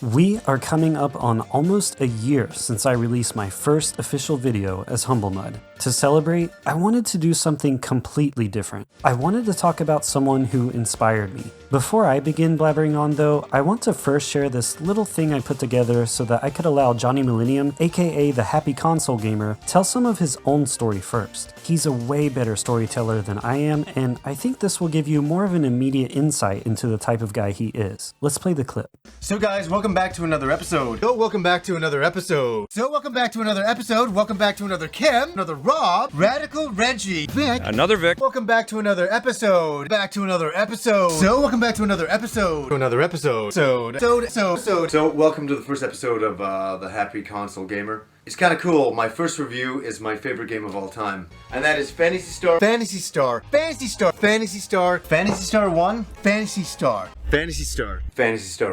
We are coming up on almost a year since I released my first official video as Humblemud. To celebrate, I wanted to do something completely different. I wanted to talk about someone who inspired me. Before I begin blabbering on though, I want to first share this little thing I put together so that I could allow Johnny Millennium, aka the Happy Console Gamer, tell some of his own story first. He's a way better storyteller than I am, and I think this will give you more of an immediate insight into the type of guy he is. Let's play the clip. So guys, welcome back to another episode. Welcome back to another episode. Welcome back to another Kim, another Rob, Radical Reggie, Vic, another Vic. Welcome back to another episode. So welcome back to another episode. So welcome to the first episode of the Happy Console Gamer. It's kind of cool. My first review is my favorite game of all time, and that is Phantasy Star 1. Phantasy Star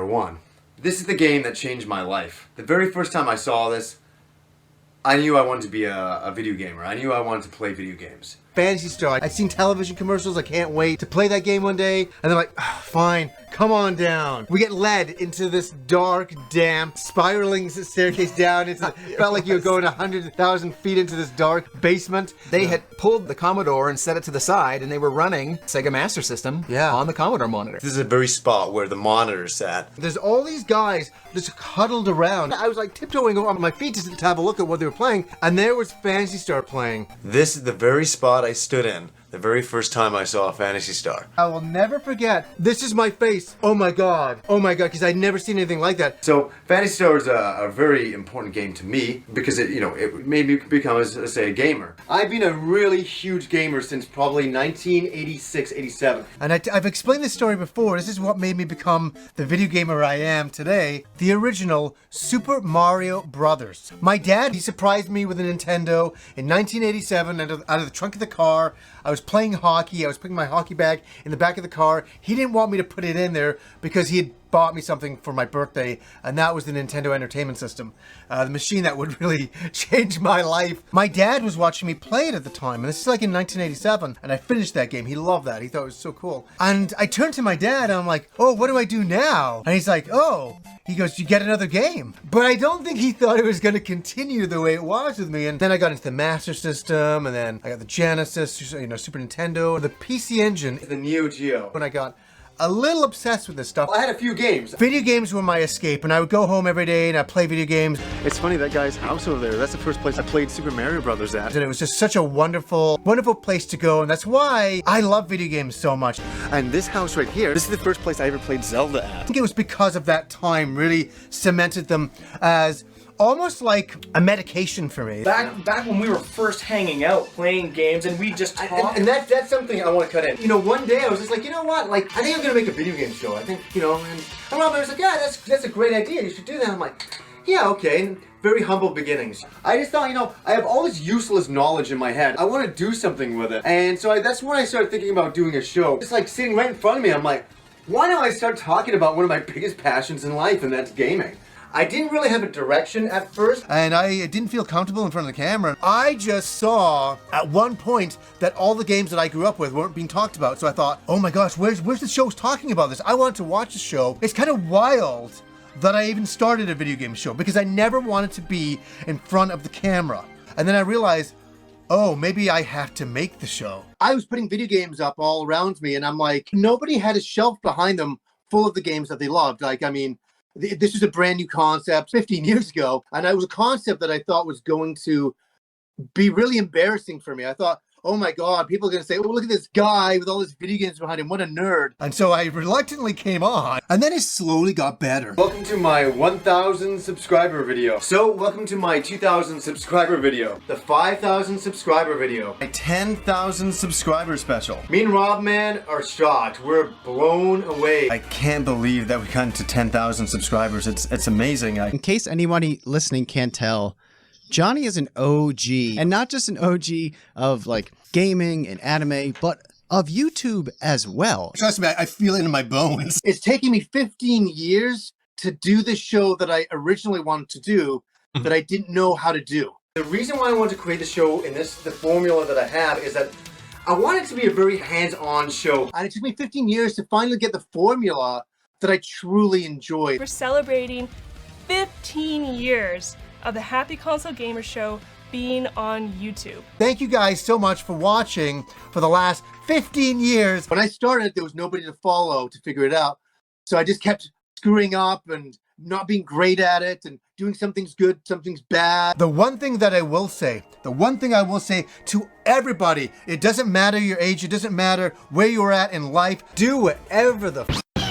1. This is the game that changed my life. The very first time I saw this, I knew I wanted to be a video gamer. I knew I wanted to play video games. Phantasy Star. I've seen television commercials. I can't wait to play that game one day. And they're like, oh, fine, come on down. We get led into this dark, damp, spiraling staircase down. It felt like you were going 100,000 feet into this dark basement. They had pulled the Commodore and set it to the side, and they were running Sega Master System on the Commodore monitor. This is the very spot where the monitor sat. There's all these guys just huddled around. I was like tiptoeing on my feet just to have a look at what they were playing, and there was Phantasy Star playing. This is the very spot I stood in the very first time I saw Phantasy Star. I will never forget. This is my face. Oh my god, because I'd never seen anything like that. So Phantasy Star is a very important game to me because it made me become, as I say, a gamer. I've been a really huge gamer since probably 1986, 87. And I've explained this story before. This is what made me become the video gamer I am today. The original Super Mario Brothers. My dad, he surprised me with a Nintendo in 1987 out of the trunk of the car. I was playing hockey. I was putting my hockey bag in the back of the car. He didn't want me to put it in there because he had bought me something for my birthday, and that was the Nintendo Entertainment System, the machine that would really change my life. My dad was watching me play it at the time, and this is like in 1987, and I finished that game. He loved that. He thought it was so cool. And I turned to my dad, and I'm like, oh, what do I do now? And he's like, oh. He goes, you get another game. But I don't think he thought it was going to continue the way it was with me. And then I got into the Master System, and then I got the Genesis, Super Nintendo, the PC Engine, the Neo Geo. When I got a little obsessed with this stuff. I had a few games. Video games were my escape, and I would go home every day and I'd play video games. It's funny, that guy's house over there, that's the first place I played Super Mario Brothers at. And it was just such a wonderful, wonderful place to go, and that's why I love video games so much. And this house right here, this is the first place I ever played Zelda at. I think it was because of that time really cemented them as almost like a medication for me. Back when we were first hanging out, playing games, and we just talked. And that's something I want to cut in. One day I was just like, you know what? Like, I think I'm gonna make a video game show. I think, and Robert was like, yeah, that's a great idea. You should do that. I'm like, yeah, okay. And very humble beginnings. I just thought, I have all this useless knowledge in my head. I want to do something with it. And so that's when I started thinking about doing a show. It's like sitting right in front of me. I'm like, why don't I start talking about one of my biggest passions in life, and that's gaming. I didn't really have a direction at first, and I didn't feel comfortable in front of the camera. I just saw at one point that all the games that I grew up with weren't being talked about, so I thought, oh my gosh, where's the shows talking about this? I wanted to watch the show. It's kind of wild that I even started a video game show because I never wanted to be in front of the camera. And then I realized, oh, maybe I have to make the show. I was putting video games up all around me, and I'm like, nobody had a shelf behind them full of the games that they loved. This was a brand new concept 15 years ago, and it was a concept that I thought was going to be really embarrassing for me. I thought, oh my god, people are going to say, oh, look at this guy with all his video games behind him, what a nerd. And so I reluctantly came on, and then it slowly got better. Welcome to my 1,000 subscriber video. So, welcome to my 2,000 subscriber video, the 5,000 subscriber video, my 10,000 subscriber special. Me and Rob, man, are shocked. We're blown away. I can't believe that we got to 10,000 subscribers. It's amazing. In case anybody listening can't tell, Johnny is an OG, and not just an OG of like gaming and anime, but of YouTube as well. Trust me, I feel it in my bones. It's taken me 15 years to do the show that I originally wanted to do that I didn't know how to do. The reason why I wanted to create the show in the formula that I have is that I want it to be a very hands-on show. And it took me 15 years to finally get the formula that I truly enjoy. We're celebrating 15 years of the Happy Console Gamer Show being on YouTube. Thank you guys so much for watching for the last 15 years. When I started, there was nobody to follow to figure it out. So I just kept screwing up and not being great at it and doing something's good, something's bad. The one thing I will say to everybody, it doesn't matter your age, it doesn't matter where you're at in life, do whatever the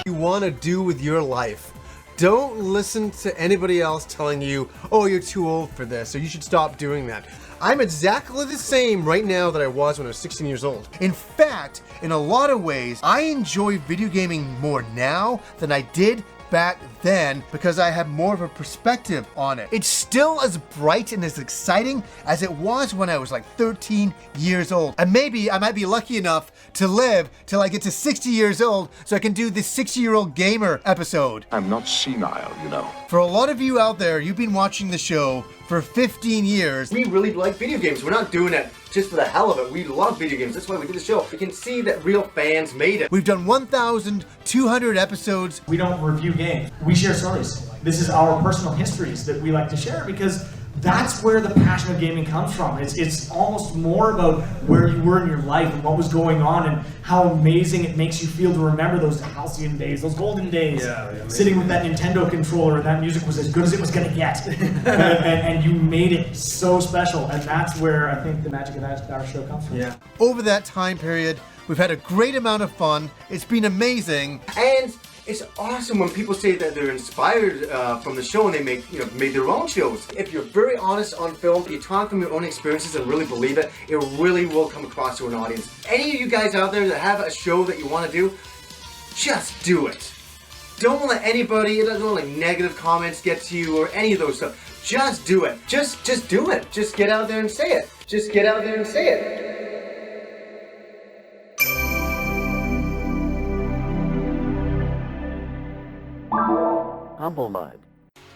you want to do with your life. Don't listen to anybody else telling you, oh, you're too old for this, or you should stop doing that. I'm exactly the same right now that I was when I was 16 years old. In fact, in a lot of ways, I enjoy video gaming more now than I did back then because I have more of a perspective on it. It's still as bright and as exciting as it was when I was like 13 years old. And maybe I might be lucky enough to live till I get to 60 years old so I can do this 60-year-old gamer episode. I'm not senile, you know. For a lot of you out there, you've been watching the show for 15 years. We really like video games. We're not doing it just for the hell of it. We love video games. That's why we did the show. You can see that real fans made it. We've done 1,200 episodes. We don't review games. We share stories. This is our personal histories that we like to share because that's where the passion of gaming comes from. It's almost more about where you were in your life and what was going on and how amazing it makes you feel to remember those halcyon days, those golden days, sitting with that Nintendo controller and that music was as good as it was going to get. and you made it so special, and that's where I think the magic of our show comes from. Yeah. Over that time period, we've had a great amount of fun. It's been amazing. And it's awesome when people say that they're inspired from the show and they made their own shows. If you're very honest on film, you talk from your own experiences and really believe it, it really will come across to an audience. Any of you guys out there that have a show that you want to do, just do it. Don't let anybody, don't let negative comments get to you or any of those stuff. Just do it. Just do it. Just get out there and say it. Just get out there and say it. Humblemud.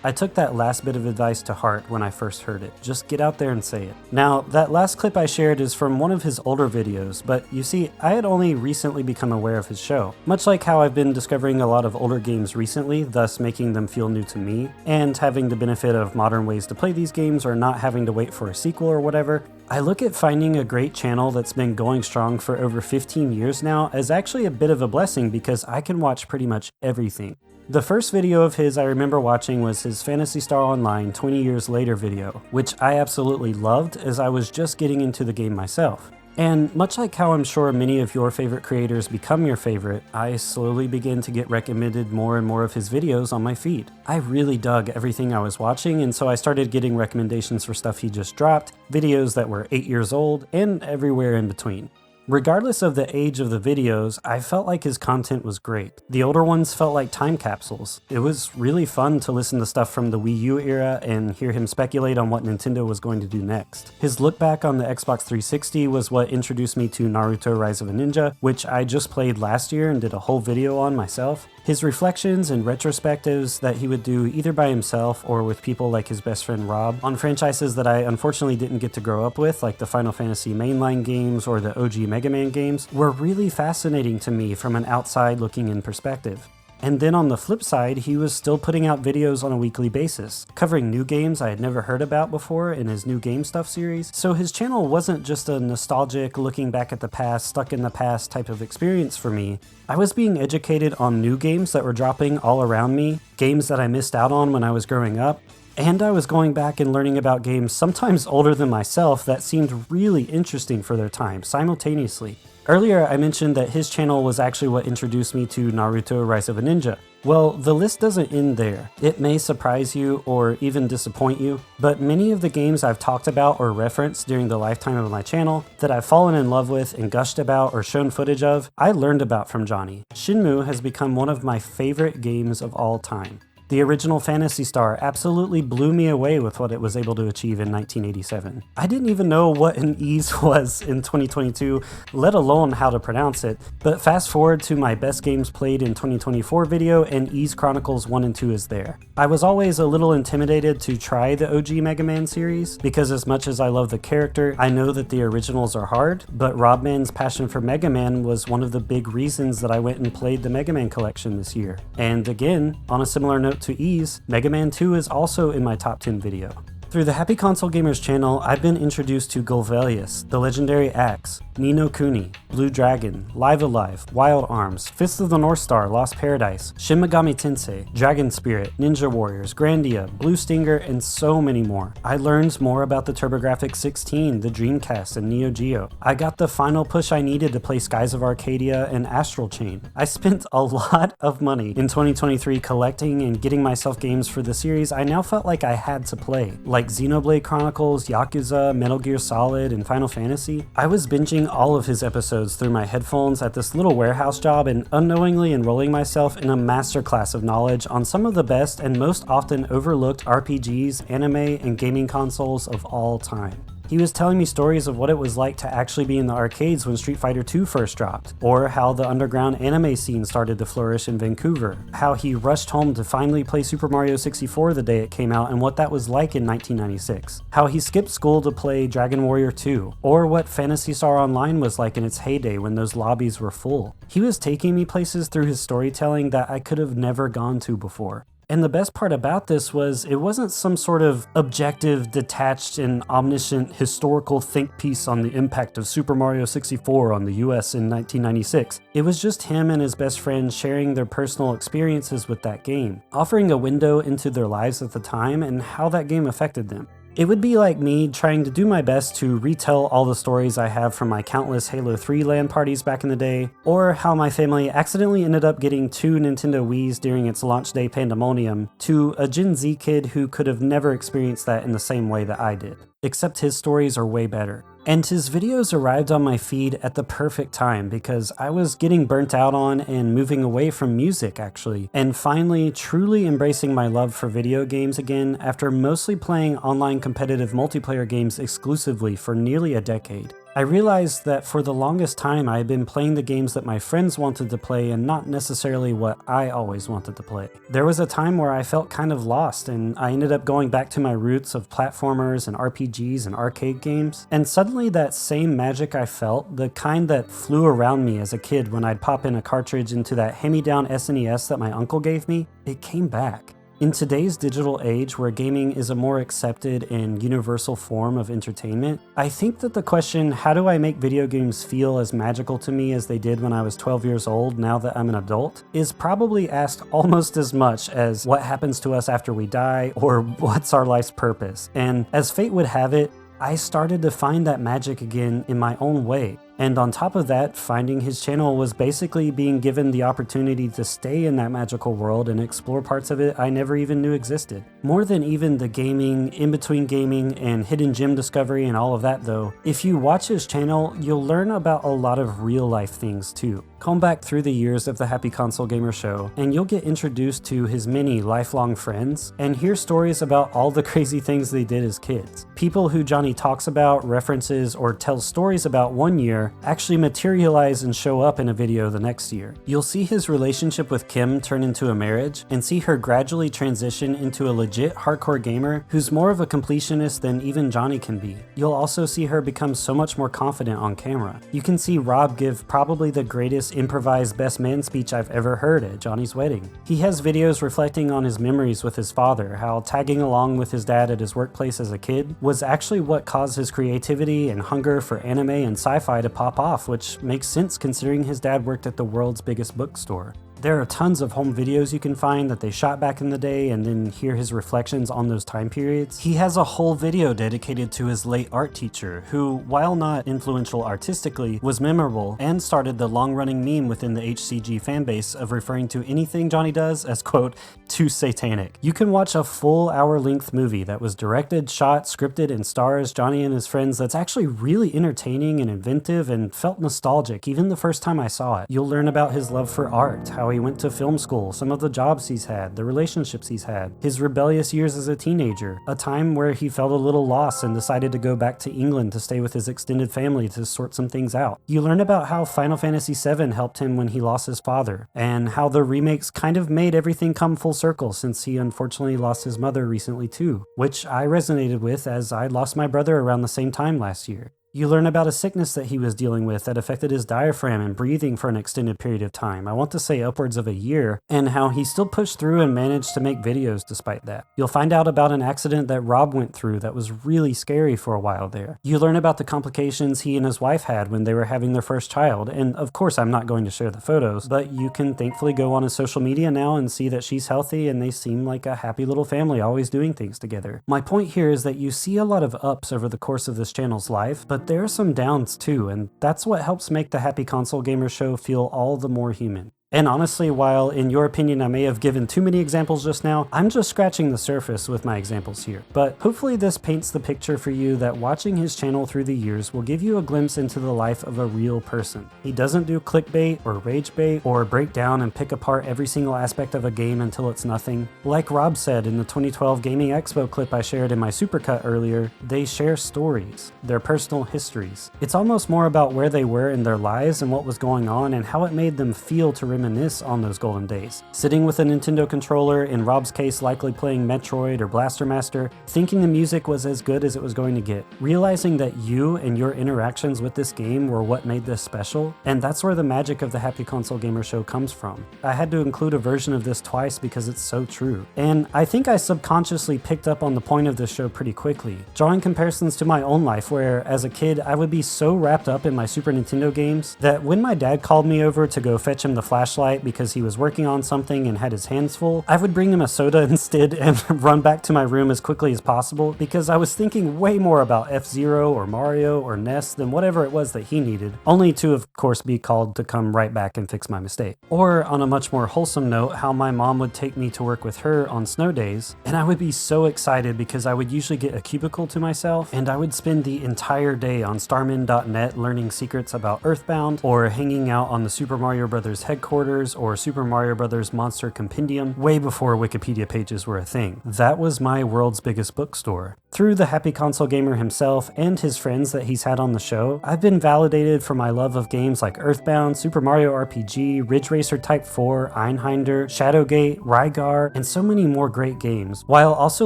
I took that last bit of advice to heart when I first heard it. Just get out there and say it. Now, that last clip I shared is from one of his older videos, but you see, I had only recently become aware of his show. Much like how I've been discovering a lot of older games recently, thus making them feel new to me, and having the benefit of modern ways to play these games or not having to wait for a sequel or whatever, I look at finding a great channel that's been going strong for over 15 years now as actually a bit of a blessing because I can watch pretty much everything. The first video of his I remember watching was his Phantasy Star Online 20 years later video, which I absolutely loved as I was just getting into the game myself. And much like how I'm sure many of your favorite creators become your favorite, I slowly began to get recommended more and more of his videos on my feed. I really dug everything I was watching, and so I started getting recommendations for stuff he just dropped, videos that were 8 years old, and everywhere in between. Regardless of the age of the videos, I felt like his content was great. The older ones felt like time capsules. It was really fun to listen to stuff from the Wii U era and hear him speculate on what Nintendo was going to do next. His look back on the Xbox 360 was what introduced me to Naruto Rise of a Ninja, which I just played last year and did a whole video on myself. His reflections and retrospectives that he would do either by himself or with people like his best friend Rob on franchises that I unfortunately didn't get to grow up with, like the Final Fantasy mainline games or the OG Mega Man games, were really fascinating to me from an outside looking in perspective. And then on the flip side, he was still putting out videos on a weekly basis, covering new games I had never heard about before in his New Game Stuff series. So his channel wasn't just a nostalgic, looking back at the past, stuck in the past type of experience for me. I was being educated on new games that were dropping all around me, games that I missed out on when I was growing up, and I was going back and learning about games sometimes older than myself that seemed really interesting for their time, simultaneously. Earlier, I mentioned that his channel was actually what introduced me to Naruto Rise of a Ninja. Well, the list doesn't end there. It may surprise you or even disappoint you, but many of the games I've talked about or referenced during the lifetime of my channel that I've fallen in love with and gushed about or shown footage of, I learned about from Johnny. Shenmue has become one of my favorite games of all time. The original Phantasy Star absolutely blew me away with what it was able to achieve in 1987. I didn't even know what an Ys was in 2022, let alone how to pronounce it, but fast forward to my best games played in 2024 video and Ys Chronicles 1 and 2 is there. I was always a little intimidated to try the OG Mega Man series, because as much as I love the character, I know that the originals are hard, but Robman's passion for Mega Man was one of the big reasons that I went and played the Mega Man collection this year. And again, on a similar note to Ys, Mega Man 2 is also in my top 10 video. Through the Happy Console Gamers channel, I've been introduced to Golvelius, the legendary Axe, Ni no Kuni, Blue Dragon, Live Alive, Wild Arms, Fist of the North Star, Lost Paradise, Shin Megami Tensei, Dragon Spirit, Ninja Warriors, Grandia, Blue Stinger, and so many more. I learned more about the TurboGrafx 16, the Dreamcast, and Neo Geo. I got the final push I needed to play Skies of Arcadia and Astral Chain. I spent a lot of money in 2023 collecting and getting myself games for the series I now felt like I had to play, like Xenoblade Chronicles, Yakuza, Metal Gear Solid, and Final Fantasy. I was binging all of his episodes through my headphones at this little warehouse job and unknowingly enrolling myself in a masterclass of knowledge on some of the best and most often overlooked RPGs, anime, and gaming consoles of all time. He was telling me stories of what it was like to actually be in the arcades when Street Fighter II first dropped, or how the underground anime scene started to flourish in Vancouver, how he rushed home to finally play Super Mario 64 the day it came out and what that was like in 1996, how he skipped school to play Dragon Warrior 2, or what Phantasy Star Online was like in its heyday when those lobbies were full. He was taking me places through his storytelling that I could have never gone to before. And the best part about this was it wasn't some sort of objective, detached, and omniscient historical think piece on the impact of Super Mario 64 on the US in 1996. It was just him and his best friend sharing their personal experiences with that game, offering a window into their lives at the time and how that game affected them. It would be like me trying to do my best to retell all the stories I have from my countless Halo 3 LAN parties back in the day, or how my family accidentally ended up getting 2 Nintendo Wiis during its launch day pandemonium, to a Gen Z kid who could have never experienced that in the same way that I did. Except his stories are way better. And his videos arrived on my feed at the perfect time because I was getting burnt out on and moving away from music actually, and finally truly embracing my love for video games again after mostly playing online competitive multiplayer games exclusively for nearly a decade. I realized that for the longest time I had been playing the games that my friends wanted to play and not necessarily what I always wanted to play. There was a time where I felt kind of lost and I ended up going back to my roots of platformers and RPGs and arcade games, and suddenly that same magic I felt, the kind that flew around me as a kid when I'd pop in a cartridge into that hand-me-down SNES that my uncle gave me, it came back. In today's digital age where gaming is a more accepted and universal form of entertainment, I think that the question, how do I make video games feel as magical to me as they did when I was 12 years old now that I'm an adult, is probably asked almost as much as what happens to us after we die or what's our life's purpose. And as fate would have it, I started to find that magic again in my own way. And on top of that, finding his channel was basically being given the opportunity to stay in that magical world and explore parts of it I never even knew existed. More than even the gaming, in-between gaming, and hidden gem discovery and all of that though, if you watch his channel, you'll learn about a lot of real-life things too. Comb back through the years of the Happy Console Gamer Show, and you'll get introduced to his many lifelong friends, and hear stories about all the crazy things they did as kids. People who Johnny talks about, references, or tells stories about one year actually materialize and show up in a video the next year. You'll see his relationship with Kim turn into a marriage, and see her gradually transition into a legit hardcore gamer who's more of a completionist than even Johnny can be. You'll also see her become so much more confident on camera. You can see Rob give probably the greatest improvised best man speech I've ever heard at Johnny's wedding. He has videos reflecting on his memories with his father, how tagging along with his dad at his workplace as a kid was actually what caused his creativity and hunger for anime and sci-fi to pop off, which makes sense considering his dad worked at the world's biggest bookstore. There are tons of home videos you can find that they shot back in the day and then hear his reflections on those time periods. He has a whole video dedicated to his late art teacher, who, while not influential artistically, was memorable and started the long-running meme within the HCG fanbase of referring to anything Johnny does as, quote, too satanic. You can watch a full hour-length movie that was directed, shot, scripted, and stars Johnny and his friends that's actually really entertaining and inventive and felt nostalgic even the first time I saw it. You'll learn about his love for art, how he went to film school, some of the jobs he's had, the relationships he's had, his rebellious years as a teenager, a time where he felt a little lost and decided to go back to England to stay with his extended family to sort some things out. You learn about how Final Fantasy VII helped him when he lost his father, and how the remakes kind of made everything come full circle since he unfortunately lost his mother recently too, which I resonated with as I lost my brother around the same time last year. You learn about a sickness that he was dealing with that affected his diaphragm and breathing for an extended period of time, I want to say upwards of a year, and how he still pushed through and managed to make videos despite that. You'll find out about an accident that Rob went through that was really scary for a while there. You learn about the complications he and his wife had when they were having their first child, and of course I'm not going to share the photos, but you can thankfully go on his social media now and see that she's healthy and they seem like a happy little family always doing things together. My point here is that you see a lot of ups over the course of this channel's life, but there are some downs too, and that's what helps make the Happy Console Gamer Show feel all the more human. And honestly, while in your opinion I may have given too many examples just now, I'm just scratching the surface with my examples here. But hopefully this paints the picture for you that watching his channel through the years will give you a glimpse into the life of a real person. He doesn't do clickbait or rage bait or break down and pick apart every single aspect of a game until it's nothing. Like Rob said in the 2012 Gaming Expo clip I shared in my supercut earlier, they share stories, their personal histories. It's almost more about where they were in their lives and what was going on and how it made them feel to reminisce on those golden days. Sitting with a Nintendo controller, in Rob's case likely playing Metroid or Blaster Master, thinking the music was as good as it was going to get, realizing that you and your interactions with this game were what made this special, and that's where the magic of the Happy Console Gamer Show comes from. I had to include a version of this twice because it's so true. And I think I subconsciously picked up on the point of this show pretty quickly, drawing comparisons to my own life where, as a kid, I would be so wrapped up in my Super Nintendo games that when my dad called me over to go fetch him the flashlight because he was working on something and had his hands full, I would bring him a soda instead and run back to my room as quickly as possible because I was thinking way more about F-Zero or Mario or NES than whatever it was that he needed, only to of course be called to come right back and fix my mistake. Or on a much more wholesome note, how my mom would take me to work with her on snow days, and I would be so excited because I would usually get a cubicle to myself and I would spend the entire day on starman.net learning secrets about Earthbound or hanging out on the Super Mario Bros. Headquarters or Super Mario Bros. Monster Compendium way before Wikipedia pages were a thing. That was my world's biggest bookstore. Through the Happy Console Gamer himself and his friends that he's had on the show, I've been validated for my love of games like Earthbound, Super Mario RPG, Ridge Racer Type 4, Einhander, Shadowgate, Rygar, and so many more great games, while also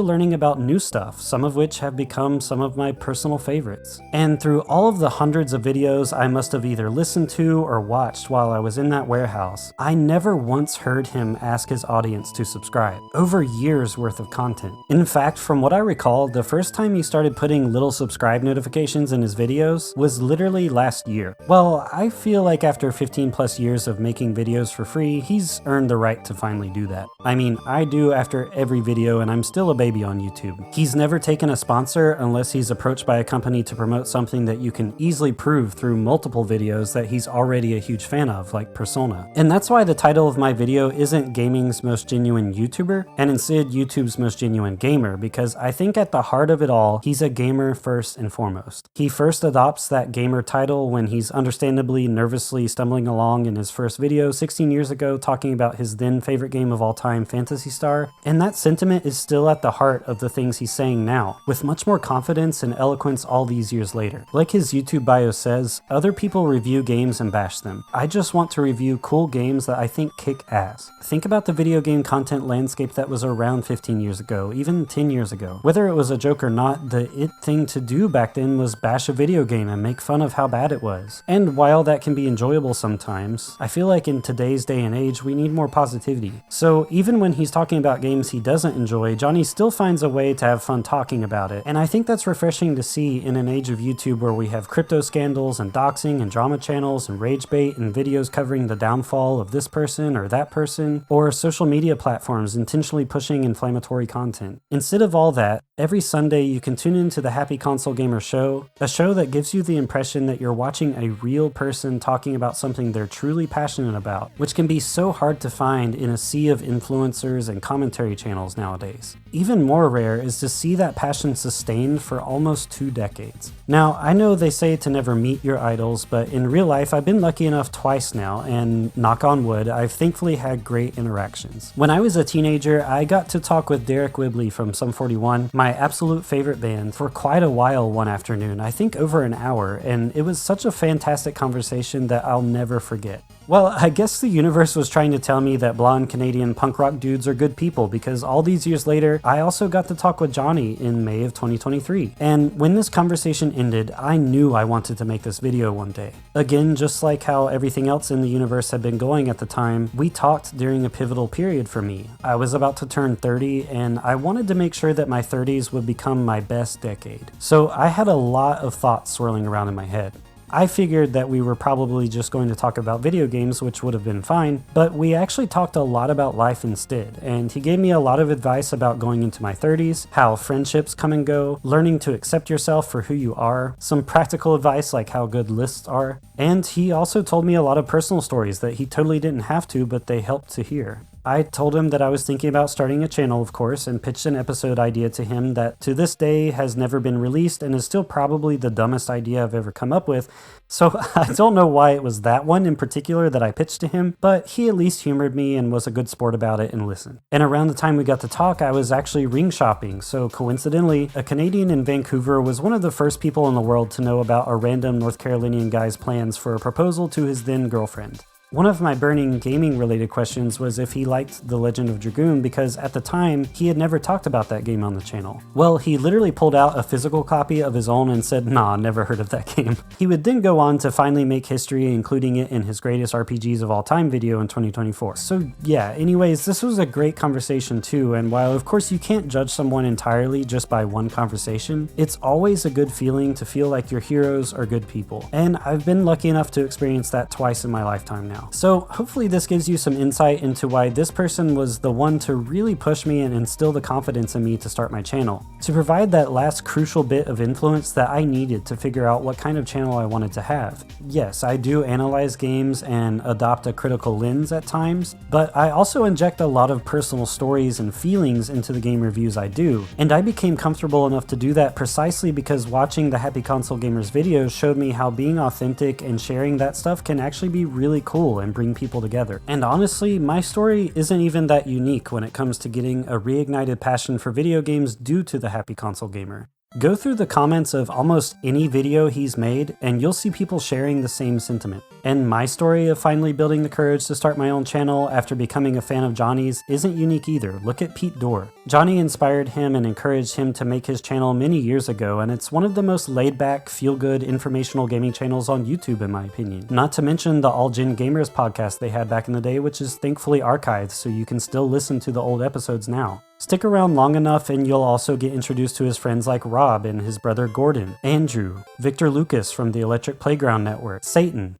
learning about new stuff, some of which have become some of my personal favorites. And through all of the hundreds of videos I must have either listened to or watched while I was in that warehouse, I never once heard him ask his audience to subscribe. Over years worth of content. In fact, from what I recall, the first time he started putting little subscribe notifications in his videos was literally last year. Well, I feel like after 15 plus years of making videos for free, he's earned the right to finally do that. I mean, I do after every video and I'm still a baby on YouTube. He's never taken a sponsor unless he's approached by a company to promote something that you can easily prove through multiple videos that he's already a huge fan of, like Persona. And that's why the title of my video isn't Gaming's Most Genuine YouTuber, and instead YouTube's Most Genuine Gamer, because I think at the heart of it all, he's a gamer first and foremost. He first adopts that gamer title when he's understandably nervously stumbling along in his first video 16 years ago talking about his then favorite game of all time, Phantasy Star, and that sentiment is still at the heart of the things he's saying now, with much more confidence and eloquence all these years later. Like his YouTube bio says, other people review games and bash them. I just want to review cool games that I think kick ass. Think about the video game content landscape that was around 15 years ago, even 10 years ago. Whether it was a joke or not, the it thing to do back then was bash a video game and make fun of how bad it was. And while that can be enjoyable sometimes, I feel like in today's day and age, we need more positivity. So even when he's talking about games he doesn't enjoy, Johnny still finds a way to have fun talking about it. And I think that's refreshing to see in an age of YouTube where we have crypto scandals and doxing and drama channels and rage bait and videos covering the downfall of this person or that person, or social media platforms intentionally pushing inflammatory content. Instead of all that, every Sunday you can tune into the Happy Console Gamer Show, a show that gives you the impression that you're watching a real person talking about something they're truly passionate about, which can be so hard to find in a sea of influencers and commentary channels nowadays. Even more rare is to see that passion sustained for almost 2 decades. Now, I know they say to never meet your idols, but in real life I've been lucky enough twice now, and knock knock on wood, I've thankfully had great interactions. When I was a teenager, I got to talk with Derek Wibley from Sum 41, my absolute favorite band, for quite a while one afternoon, I think over an hour, and it was such a fantastic conversation that I'll never forget. Well, I guess the universe was trying to tell me that blonde Canadian punk rock dudes are good people, because all these years later, I also got to talk with Johnny in May of 2023. And when this conversation ended, I knew I wanted to make this video one day. Again, just like how everything else in the universe had been going at the time, we talked during a pivotal period for me. I was about to turn 30, and I wanted to make sure that my 30s would become my best decade. So I had a lot of thoughts swirling around in my head. I figured that we were probably just going to talk about video games, which would have been fine, but we actually talked a lot about life instead, and he gave me a lot of advice about going into my 30s, how friendships come and go, learning to accept yourself for who you are, some practical advice like how good lists are, and he also told me a lot of personal stories that he totally didn't have to, but they helped to hear. I told him that I was thinking about starting a channel, of course, and pitched an episode idea to him that to this day has never been released and is still probably the dumbest idea I've ever come up with. So I don't know why it was that one in particular that I pitched to him, but he at least humored me and was a good sport about it and listened. And around the time we got to talk, I was actually ring shopping, so coincidentally, a Canadian in Vancouver was one of the first people in the world to know about a random North Carolinian guy's plans for a proposal to his then girlfriend. One of my burning gaming-related questions was if he liked The Legend of Dragoon, because at the time, he had never talked about that game on the channel. Well, he literally pulled out a physical copy of his own and said, "Nah, never heard of that game." He would then go on to finally make history, including it in his greatest RPGs of all time video in 2024. So yeah, anyways, this was a great conversation too, and while of course you can't judge someone entirely just by one conversation, it's always a good feeling to feel like your heroes are good people. And I've been lucky enough to experience that twice in my lifetime now. So hopefully this gives you some insight into why this person was the one to really push me and instill the confidence in me to start my channel, to provide that last crucial bit of influence that I needed to figure out what kind of channel I wanted to have. Yes, I do analyze games and adopt a critical lens at times, but I also inject a lot of personal stories and feelings into the game reviews I do, and I became comfortable enough to do that precisely because watching the Happy Console Gamers videos showed me how being authentic and sharing that stuff can actually be really cool and bring people together. And honestly, my story isn't even that unique when it comes to getting a reignited passion for video games due to the Happy Console Gamer. Go through the comments of almost any video he's made and you'll see people sharing the same sentiment. And my story of finally building the courage to start my own channel after becoming a fan of Johnny's isn't unique either. Look at Pete Dorr. Johnny inspired him and encouraged him to make his channel many years ago, and it's one of the most laid-back, feel-good, informational gaming channels on YouTube in my opinion. Not to mention the All Gen Gamers podcast they had back in the day, which is thankfully archived so you can still listen to the old episodes now. Stick around long enough and you'll also get introduced to his friends like Rob and his brother Gordon, Andrew, Victor Lucas from the Electric Playground Network, Satan,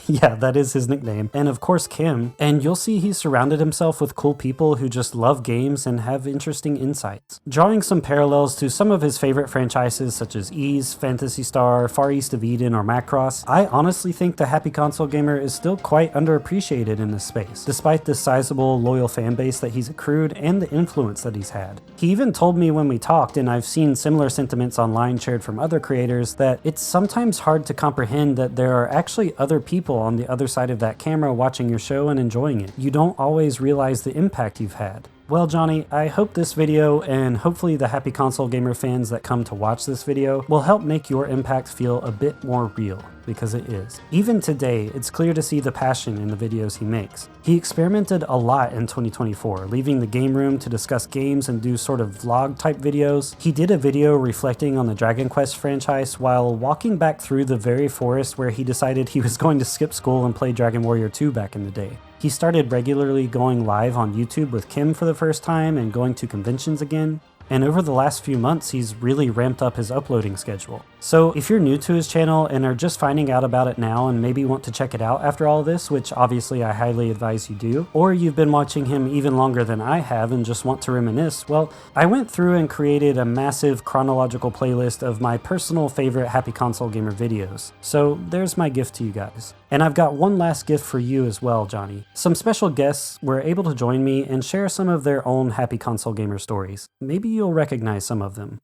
yeah, that is his nickname, and of course Kim, and you'll see he's surrounded himself with cool people who just love games and have interesting insights. Drawing some parallels to some of his favorite franchises such as Ys, Phantasy Star, Far East of Eden, or Macross, I honestly think the Happy Console Gamer is still quite underappreciated in this space, despite the sizable, loyal fan base that he's accrued and the influence that he's had. He even told me when we talked, and I've seen similar sentiments online shared from other creators, that it's sometimes hard to comprehend that there are actually other people on the other side of that camera watching your show and enjoying it. You don't always realize the impact you've had. Well, Johnny, I hope this video, and hopefully the Happy Console Gamer fans that come to watch this video, will help make your impact feel a bit more real, because it is. Even today, it's clear to see the passion in the videos he makes. He experimented a lot in 2024, leaving the game room to discuss games and do sort of vlog type videos. He did a video reflecting on the Dragon Quest franchise while walking back through the very forest where he decided he was going to skip school and play Dragon Warrior 2 back in the day. He started regularly going live on YouTube with Kim for the first time and going to conventions again. And over the last few months, he's really ramped up his uploading schedule. So if you're new to his channel and are just finding out about it now and maybe want to check it out after all this, which obviously I highly advise you do, or you've been watching him even longer than I have and just want to reminisce, well, I went through and created a massive chronological playlist of my personal favorite Happy Console Gamer videos. So there's my gift to you guys. And I've got one last gift for you as well, Johnny. Some special guests were able to join me and share some of their own Happy Console Gamer stories. Maybe you'll recognize some of them.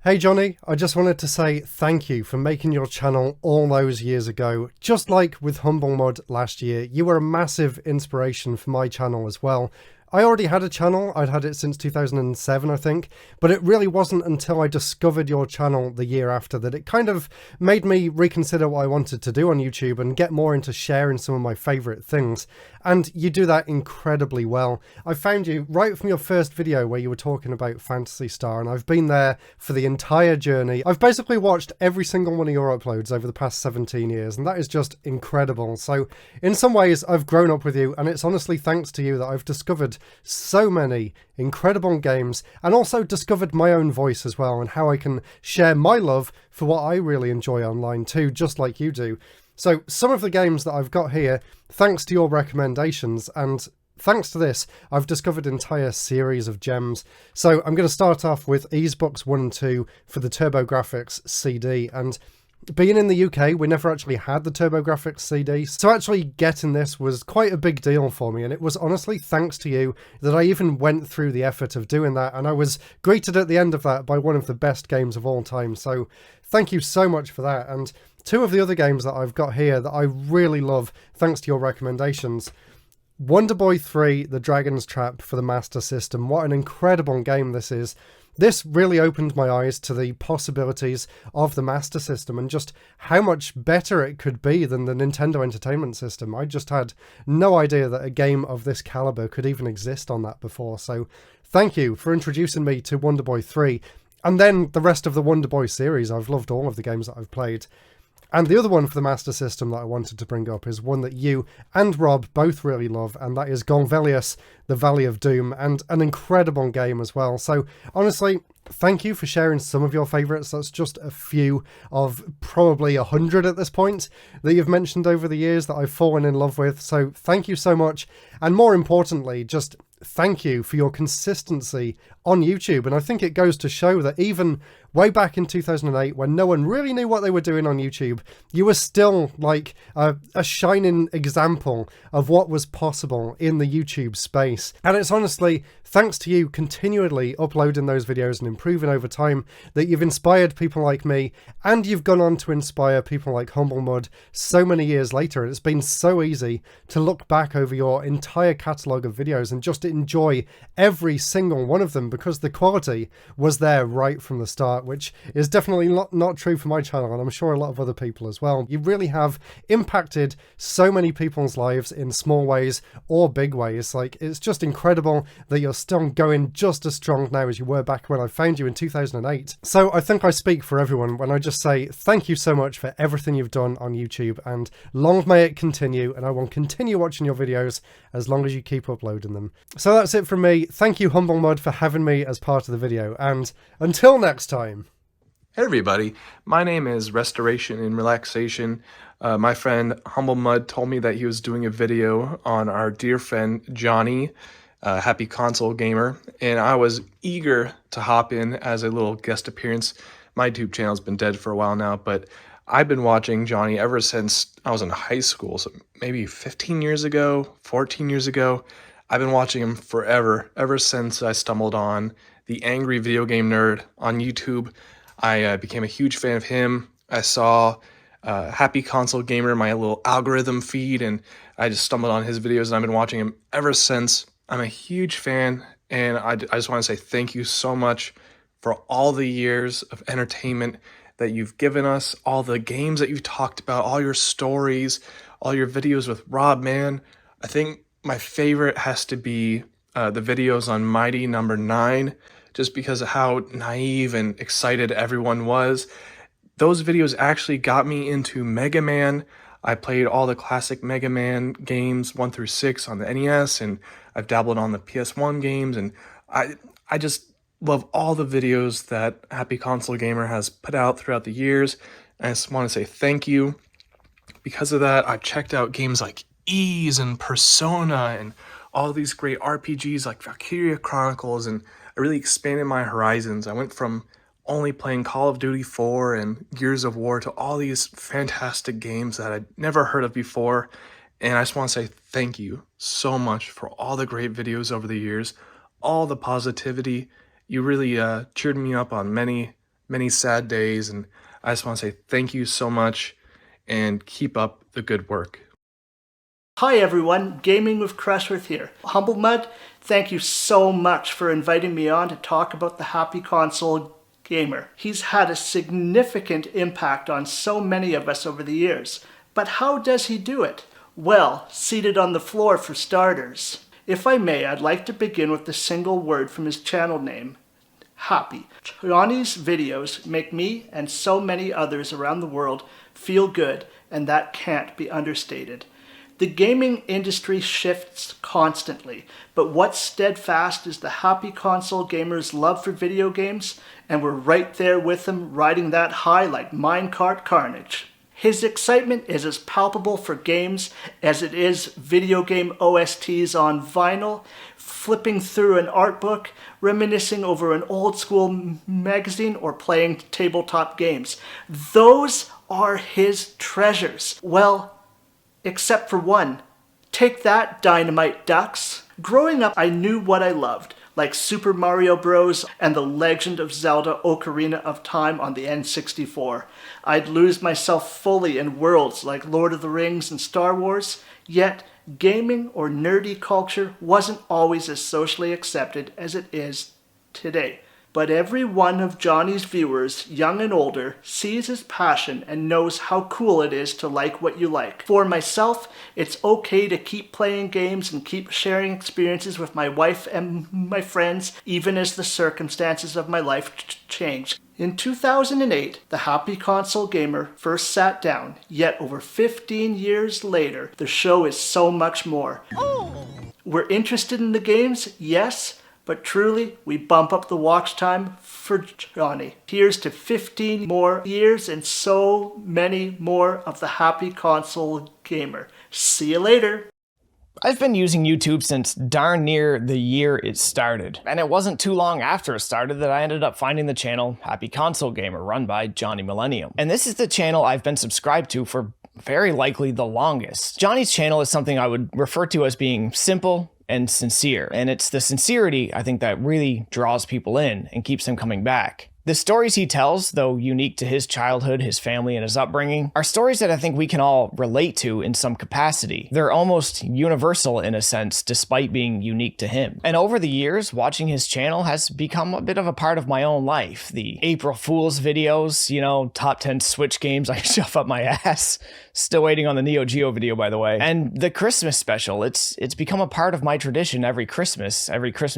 Hey Johnny, I just wanted to say thank you for making your channel all those years ago. Just like with Humblemud last year, you were a massive inspiration for my channel as well. I already had a channel, I'd had it since 2007 I think, but it really wasn't until I discovered your channel the year after that it kind of made me reconsider what I wanted to do on YouTube and get more into sharing some of my favourite things. And you do that incredibly well. I found you right from your first video where you were talking about Phantasy Star, and I've been there for the entire journey. I've basically watched every single one of your uploads over the past 17 years, and that is just incredible. So in some ways I've grown up with you, and it's honestly thanks to you that I've discovered so many incredible games and also discovered my own voice as well, and how I can share my love for what I really enjoy online too, just like you do. So some of the games that I've got here, thanks to your recommendations, and thanks to this, I've discovered an entire series of gems. So I'm going to start off with Easebooks 1 and 2 for the TurboGrafx CD, and being in the UK, we never actually had the TurboGrafx CD, so actually getting this was quite a big deal for me, and it was honestly thanks to you that I even went through the effort of doing that, and I was greeted at the end of that by one of the best games of all time, so thank you so much for that. And two of the other games that I've got here that I really love, thanks to your recommendations. Wonder Boy 3, The Dragon's Trap for the Master System. What an incredible game this is. This really opened my eyes to the possibilities of the Master System and just how much better it could be than the Nintendo Entertainment System. I just had no idea that a game of this caliber could even exist on that before. So thank you for introducing me to Wonder Boy 3. And then the rest of the Wonder Boy series. I've loved all of the games that I've played. And the other one for the Master System that I wanted to bring up is one that you and Rob both really love, and that is Golvelius, The Valley of Doom, and an incredible game as well. So honestly, thank you for sharing some of your favourites. That's just a few of probably 100 at this point that you've mentioned over the years that I've fallen in love with. So thank you so much. And more importantly, just thank you for your consistency on YouTube. And I think it goes to show that even way back in 2008, when no one really knew what they were doing on YouTube, you were still like a shining example of what was possible in the YouTube space. And it's honestly thanks to you continually uploading those videos and improving over time that you've inspired people like me, and you've gone on to inspire people like Humblemud so many years later. And it's been so easy to look back over your entire catalogue of videos and just enjoy every single one of them because the quality was there right from the start, which is definitely not true for my channel, and I'm sure a lot of other people as well. You really have impacted so many people's lives in small ways or big ways. Like, it's just incredible that you're still going just as strong now as you were back when I found you in 2008. So I think I speak for everyone when I just say thank you so much for everything you've done on YouTube, and long may it continue, and I will continue watching your videos as long as you keep uploading them. So that's it from me. Thank you, Humblemud, for having me as part of the video, and until next time. Hey everybody, my name is Restoration and Relaxation. My friend Humblemud told me that he was doing a video on our dear friend Johnny, Happy Console Gamer, and I was eager to hop in as a little guest appearance. My YouTube channel's been dead for a while now, but I've been watching Johnny ever since I was in high school, so maybe 15 years ago, 14 years ago. I've been watching him forever, ever since I stumbled on the Angry Video Game Nerd on YouTube. I became a huge fan of him. I saw Happy Console Gamer, my little algorithm feed, and I just stumbled on his videos, and I've been watching him ever since. I'm a huge fan, and I just want to say thank you so much for all the years of entertainment that you've given us, all the games that you've talked about, all your stories, all your videos with Rob, man. I think my favorite has to be the videos on Mighty Number 9, just because of how naive and excited everyone was. Those videos actually got me into Mega Man. I played all the classic Mega Man games 1 through 6 on the NES, and I've dabbled on the PS1 games, and I just love all the videos that Happy Console Gamer has put out throughout the years. And I just want to say thank you. Because of that, I checked out games like Ys and Persona and all these great RPGs like Valkyria Chronicles, and I really expanded my horizons. I went from only playing Call of Duty 4 and Gears of War to all these fantastic games that I'd never heard of before. And I just want to say thank you so much for all the great videos over the years, all the positivity. You really cheered me up on many many sad days, and I just want to say thank you so much and keep up the good work. Hi everyone, Gaming with Cressworth here. Humblemud, thank you so much for inviting me on to talk about the Happy Console Gamer. He's had a significant impact on so many of us over the years. But how does he do it? Well, seated on the floor for starters. If I may, I'd like to begin with the single word from his channel name, happy. Johnny's videos make me and so many others around the world feel good, and that can't be understated. The gaming industry shifts constantly, but what's steadfast is the Happy Console Gamer's love for video games, and we're right there with him, riding that high like minecart carnage. His excitement is as palpable for games as it is video game OSTs on vinyl, flipping through an art book, reminiscing over an old school magazine, or playing tabletop games. Those are his treasures. Well, except for one. Take that, Dynamite Ducks. Growing up, I knew what I loved, like Super Mario Bros. And The Legend of Zelda Ocarina of Time on the N64. I'd lose myself fully in worlds like Lord of the Rings and Star Wars, yet gaming or nerdy culture wasn't always as socially accepted as it is today. But every one of Johnny's viewers, young and older, sees his passion and knows how cool it is to like what you like. For myself, it's okay to keep playing games and keep sharing experiences with my wife and my friends, even as the circumstances of my life change. In 2008, the Happy Console Gamer first sat down, yet over 15 years later, the show is so much more. We're interested in the games, yes, but truly, we bump up the watch time for Johnny. Here's to 15 more years and so many more of the Happy Console Gamer. See you later. I've been using YouTube since darn near the year it started, and it wasn't too long after it started that I ended up finding the channel Happy Console Gamer, run by Johnny Millennium. And this is the channel I've been subscribed to for very likely the longest. Johnny's channel is something I would refer to as being simple and sincere, and it's the sincerity, I think, that really draws people in and keeps them coming back. The stories he tells, though unique to his childhood, his family, and his upbringing, are stories that I think we can all relate to in some capacity. They're almost universal in a sense, despite being unique to him. And over the years, watching his channel has become a bit of a part of my own life. The April Fool's videos, you know, top 10 Switch games I shove up my ass. Still waiting on the Neo Geo video, by the way. And the Christmas special, it's become a part of my tradition every Christmas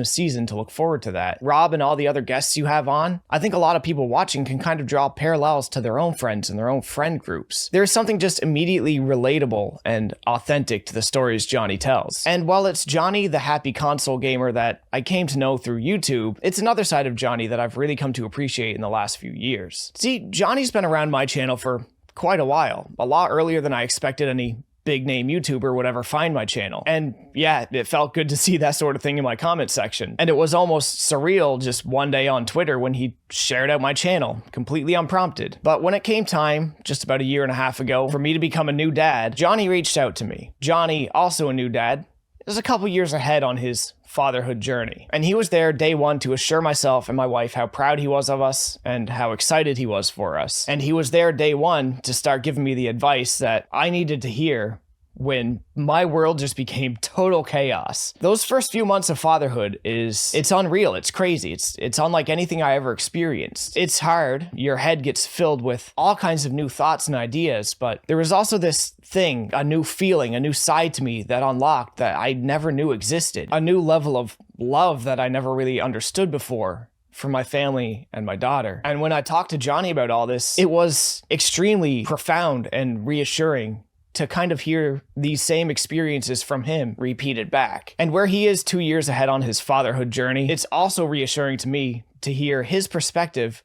season to look forward to that. Rob and all the other guests you have on, I think a lot of people watching can kind of draw parallels to their own friends and their own friend groups. There's something just immediately relatable and authentic to the stories Johnny tells. And while it's Johnny, the Happy Console Gamer, that I came to know through YouTube, it's another side of Johnny that I've really come to appreciate in the last few years. See, Johnny's been around my channel for quite a while, a lot earlier than I expected any big name YouTuber would ever find my channel. And yeah, it felt good to see that sort of thing in my comment section. And it was almost surreal just one day on Twitter when he shared out my channel, completely unprompted. But when it came time, just about a year and a half ago, for me to become a new dad, Johnny reached out to me. Johnny, also a new dad, is a couple years ahead on his fatherhood journey. And he was there day one to assure myself and my wife how proud he was of us and how excited he was for us. And he was there day one to start giving me the advice that I needed to hear when my world just became total chaos. Those first few months of fatherhood it's unreal, it's crazy, it's unlike anything I ever experienced. It's hard, your head gets filled with all kinds of new thoughts and ideas, but there was also this thing, a new feeling, a new side to me that unlocked that I never knew existed. A new level of love that I never really understood before for my family and my daughter. And when I talked to Johnny about all this, it was extremely profound and reassuring to kind of hear these same experiences from him repeated back. And where he is 2 years ahead on his fatherhood journey, it's also reassuring to me to hear his perspective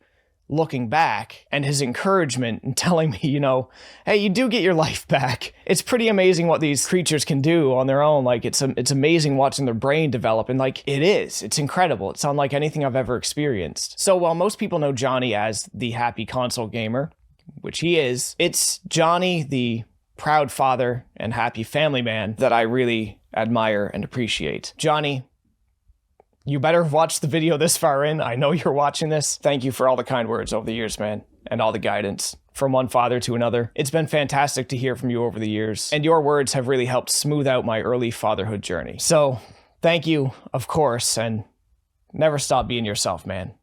looking back and his encouragement and telling me, you know, hey, you do get your life back. It's pretty amazing what these creatures can do on their own. Like, it's amazing watching their brain develop. And like, it's incredible. It's unlike anything I've ever experienced. So while most people know Johnny as the Happy Console Gamer, which he is, it's Johnny, the proud father and happy family man, that I really admire and appreciate. Johnny, You better have watched the video this far in. I know you're watching this. Thank you for all the kind words over the years, man, and all the guidance. From one father to another. It's been fantastic to hear from you over the years, and your words have really helped smooth out my early fatherhood journey. So, thank you, of course, and never stop being yourself, man.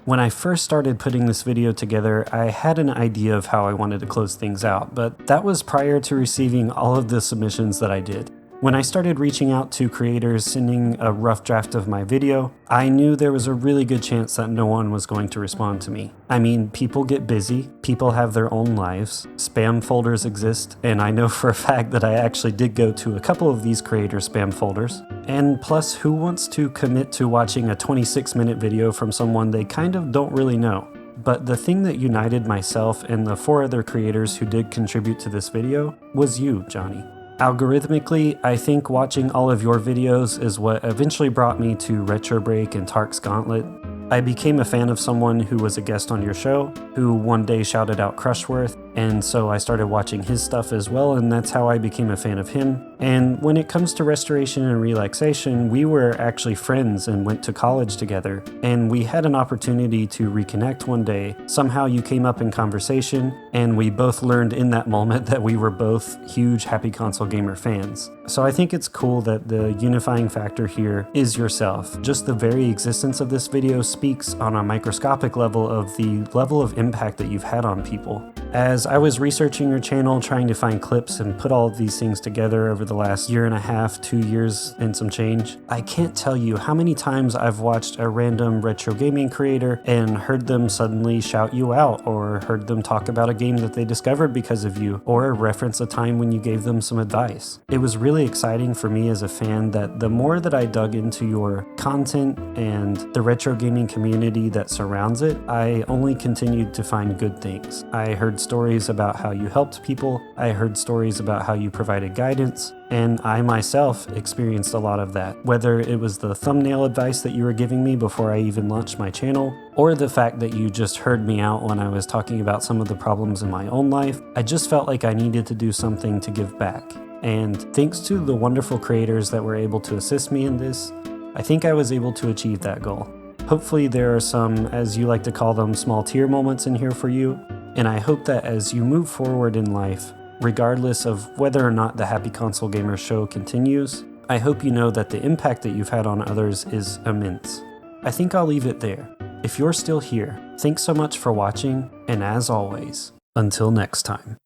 When I first started putting this video together, I had an idea of how I wanted to close things out, but that was prior to receiving all of the submissions that I did. When I started reaching out to creators sending a rough draft of my video, I knew there was a really good chance that no one was going to respond to me. I mean, people get busy, people have their own lives, spam folders exist, and I know for a fact that I actually did go to a couple of these creator spam folders. And plus, who wants to commit to watching a 26-minute video from someone they kind of don't really know? But the thing that united myself and the 4 other creators who did contribute to this video was you, Johnny. Algorithmically, I think watching all of your videos is what eventually brought me to Retro Break and Tark's Gauntlet. I became a fan of someone who was a guest on your show, who one day shouted out Crushworth, and so I started watching his stuff as well, and that's how I became a fan of him. And when it comes to restoration and relaxation, we were actually friends and went to college together, and we had an opportunity to reconnect one day. Somehow you came up in conversation, and we both learned in that moment that we were both huge Happy Console Gamer fans. So I think it's cool that the unifying factor here is yourself. Just the very existence of this video speaks on a microscopic level of the level of impact that you've had on people. As I was researching your channel, trying to find clips and put all of these things together over the last year and a half, 2 years and some change, I can't tell you how many times I've watched a random retro gaming creator and heard them suddenly shout you out, or heard them talk about a game that they discovered because of you, or reference a time when you gave them some advice. It was really exciting for me as a fan that the more that I dug into your content and the retro gaming community that surrounds it, I only continued to find good things. I heard stories about how you helped people, I heard stories about how you provided guidance, and I myself experienced a lot of that. Whether it was the thumbnail advice that you were giving me before I even launched my channel, or the fact that you just heard me out when I was talking about some of the problems in my own life, I just felt like I needed to do something to give back. And thanks to the wonderful creators that were able to assist me in this, I think I was able to achieve that goal. Hopefully there are some, as you like to call them, small tear moments in here for you, and I hope that as you move forward in life, regardless of whether or not the Happy Console Gamer show continues, I hope you know that the impact that you've had on others is immense. I think I'll leave it there. If you're still here, thanks so much for watching, and as always, until next time.